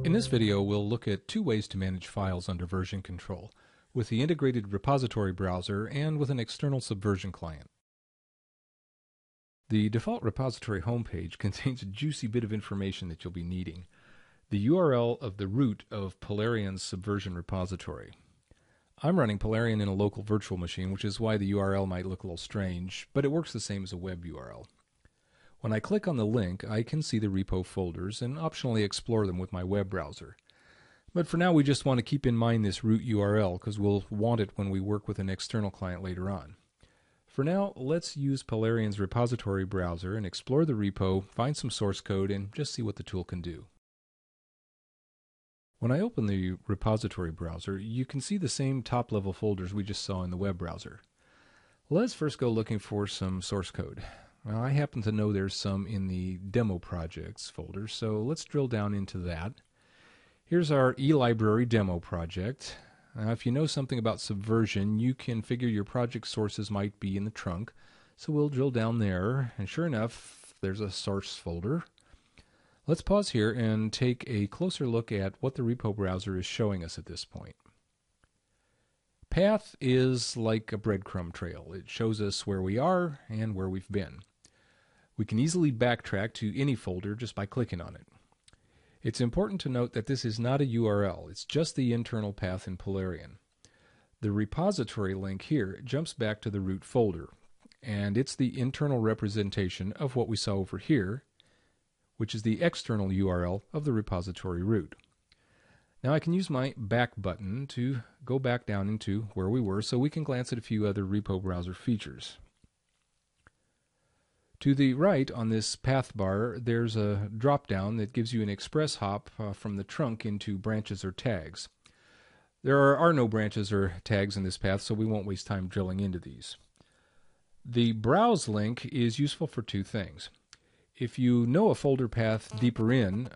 In this video, we'll look at two ways to manage files under version control, with the integrated repository browser and with an external Subversion client. The default repository homepage contains a juicy bit of information that you'll be needing: the URL of the root of Polarian's Subversion repository. I'm running Polarian in a local virtual machine, which is why the URL might look a little strange, but it works the same as a web URL. When I click on the link, I can see the repo folders and optionally explore them with my web browser. But for now, we just want to keep in mind this root URL because we'll want it when we work with an external client later on. For now, let's use Polarian's repository browser and explore the repo, find some source code, and just see what the tool can do. When I open the repository browser, you can see the same top-level folders we just saw in the web browser. Let's first go looking for some source code. Well, I happen to know there's some in the demo projects folder, so let's drill down into that. Here's our eLibrary demo project. Now, if you know something about Subversion, you can figure your project sources might be in the trunk, so we'll drill down there, and sure enough, there's a source folder. Let's pause here and take a closer look at what the repo browser is showing us at this point. Path is like a breadcrumb trail. It shows us where we are and where we've been. We can easily backtrack to any folder just by clicking on it. It's important to note that this is not a URL. It's just the internal path in Polarian. The repository link here jumps back to the root folder, and it's the internal representation of what we saw over here, which is the external URL of the repository root. Now I can use my back button to go back down into where we were so we can glance at a few other repo browser features. To the right on this path bar, there's a drop-down that gives you an express hop from the trunk into branches or tags. There are no branches or tags in this path, so we won't waste time drilling into these. The Browse link is useful for two things. If you know a folder path deeper in,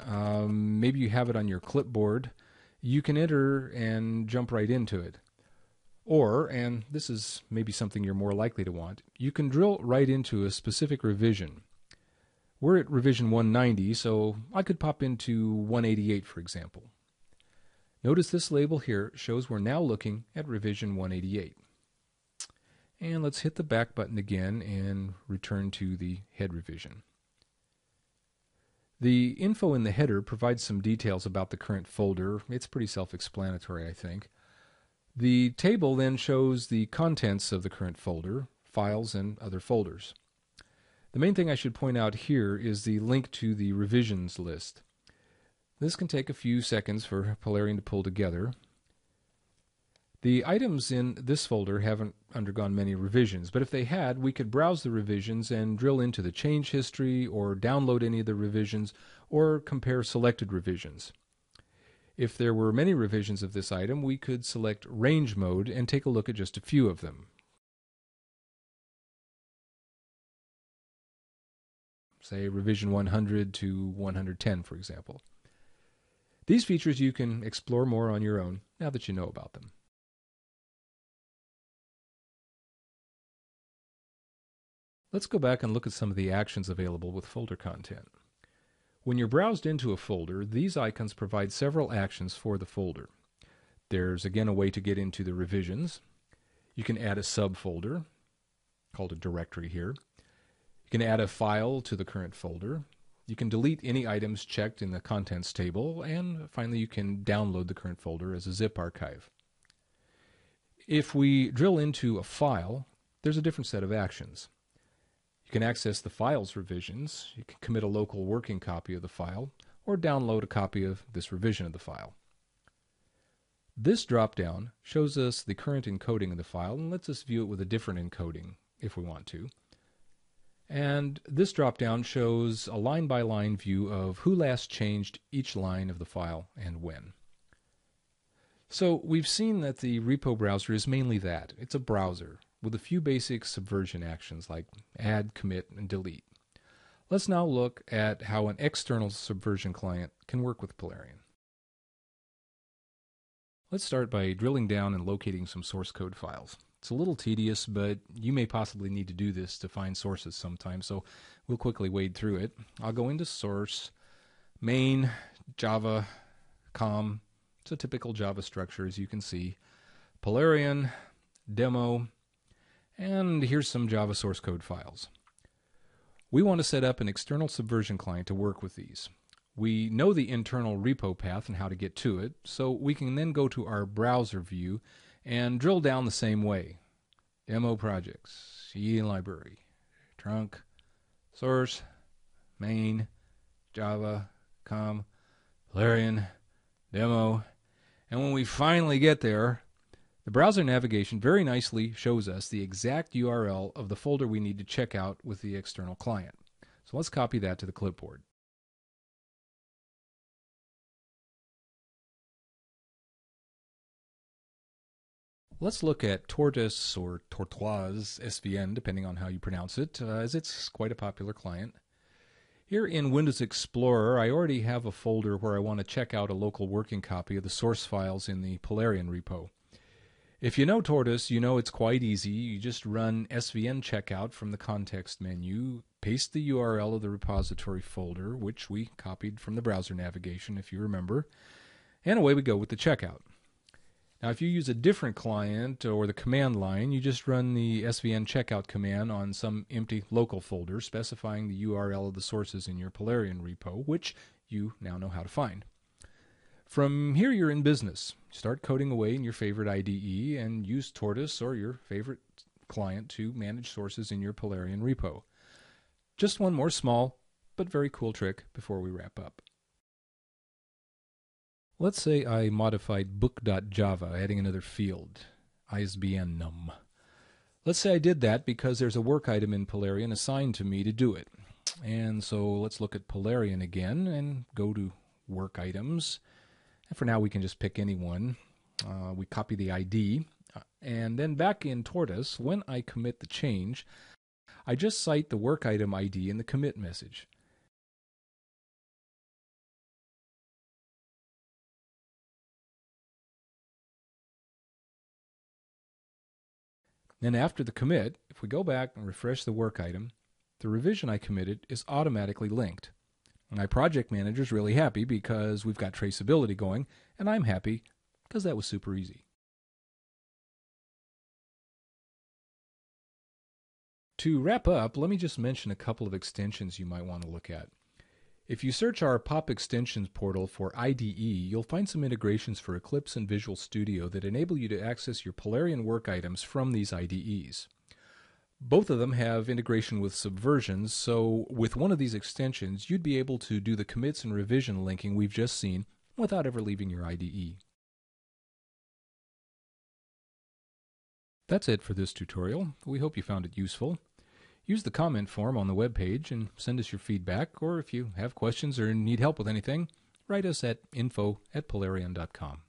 maybe you have it on your clipboard, you can enter and jump right into it. Or, and this is maybe something you're more likely to want, you can drill right into a specific revision. We're at revision 190, so I could pop into 188, for example. Notice this label here shows we're now looking at revision 188. And let's hit the back button again and return to the head revision. The info in the header provides some details about the current folder. It's pretty self-explanatory, I think. The table then shows the contents of the current folder, files, and other folders. The main thing I should point out here is the link to the revisions list. This can take a few seconds for Polarian to pull together. The items in this folder haven't undergone many revisions, but if they had, we could browse the revisions and drill into the change history or download any of the revisions or compare selected revisions. If there were many revisions of this item, we could select range mode and take a look at just a few of them. Say revision 100 to 110, for example. These features you can explore more on your own now that you know about them. Let's go back and look at some of the actions available with folder content. When you're browsed into a folder, these icons provide several actions for the folder. There's again a way to get into the revisions. You can add a subfolder, called a directory here. You can add a file to the current folder. You can delete any items checked in the contents table, and finally you can download the current folder as a zip archive. If we drill into a file, there's a different set of actions. You can access the file's revisions, you can commit a local working copy of the file, or download a copy of this revision of the file. This drop-down shows us the current encoding of the file and lets us view it with a different encoding if we want to. And this drop-down shows a line-by-line view of who last changed each line of the file and when. So we've seen that the repo browser is mainly that. It's a browser with a few basic Subversion actions like add, commit, and delete. Let's now look at how an external Subversion client can work with Polarian. Let's start by drilling down and locating some source code files. It's a little tedious, but you may possibly need to do this to find sources sometime, so we'll quickly wade through it. I'll go into source, main, Java, com. It's a typical Java structure, as you can see. Polarian, demo, and here's some Java source code files. We want to set up an external Subversion client to work with these. We know the internal repo path and how to get to it, so we can then go to our browser view and drill down the same way. Demo projects, C library, trunk, source, main, Java, com, Polarian, demo, and when we finally get there, the browser navigation very nicely shows us the exact URL of the folder we need to check out with the external client. So let's copy that to the clipboard. Let's look at Tortoise or Tortoise SVN, depending on how you pronounce it, as it's quite a popular client. Here in Windows Explorer, I already have a folder where I want to check out a local working copy of the source files in the Polarian repo. If you know Tortoise, you know it's quite easy. You just run svn checkout from the context menu, paste the URL of the repository folder, which we copied from the browser navigation, if you remember, and away we go with the checkout. Now, if you use a different client or the command line, you just run the svn checkout command on some empty local folder, specifying the URL of the sources in your Polarian repo, which you now know how to find. From here, you're in business. Start coding away in your favorite IDE and use Tortoise or your favorite client to manage sources in your Polarian repo. Just one more small but very cool trick before we wrap up. Let's say I modified book.java, adding another field, ISBN num. Let's say I did that because there's a work item in Polarian assigned to me to do it. And so let's look at Polarian again and go to work items. And for now, we can just pick any one. We copy the ID. And then back in Tortoise, when I commit the change, I just cite the work item ID in the commit message. Then after the commit, if we go back and refresh the work item, the revision I committed is automatically linked. My project manager is really happy because we've got traceability going, and I'm happy because that was super easy. To wrap up, let me just mention a couple of extensions you might want to look at. If you search our POP extensions portal for IDE, you'll find some integrations for Eclipse and Visual Studio that enable you to access your Polarian work items from these IDEs. Both of them have integration with Subversions, so with one of these extensions, you'd be able to do the commits and revision linking we've just seen without ever leaving your IDE. That's it for this tutorial. We hope you found it useful. Use the comment form on the webpage and send us your feedback, or if you have questions or need help with anything, write us at info@polarian.com.